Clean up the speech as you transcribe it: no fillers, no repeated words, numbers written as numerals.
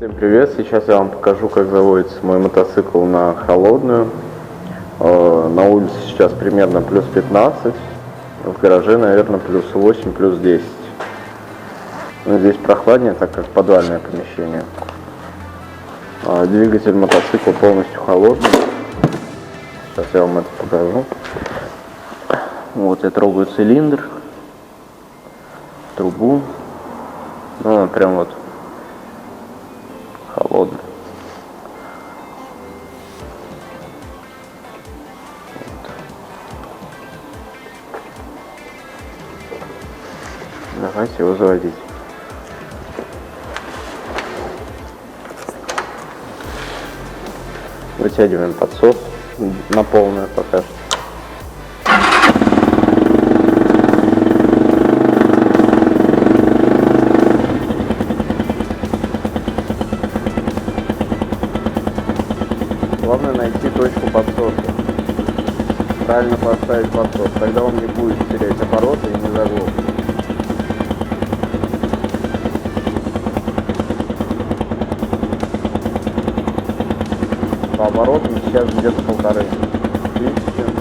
Всем привет! Сейчас я вам покажу, как заводится мой мотоцикл на холодную. На улице сейчас примерно плюс 15, в гараже, наверное, плюс 8, плюс 10. Но здесь прохладнее, так как подвальное помещение. Двигатель мотоцикла полностью холодный. Сейчас я вам это покажу. Вот я трогаю цилиндр, трубу. Ну, он прям вот холодный. Давайте его заводить. Вытягиваем подсос на полную пока что. Главное найти точку подсоса. Правильно поставить подсос. Тогда он не будет терять обороты и не заглохнет. По оборотам сейчас где-то 1,5. Видите?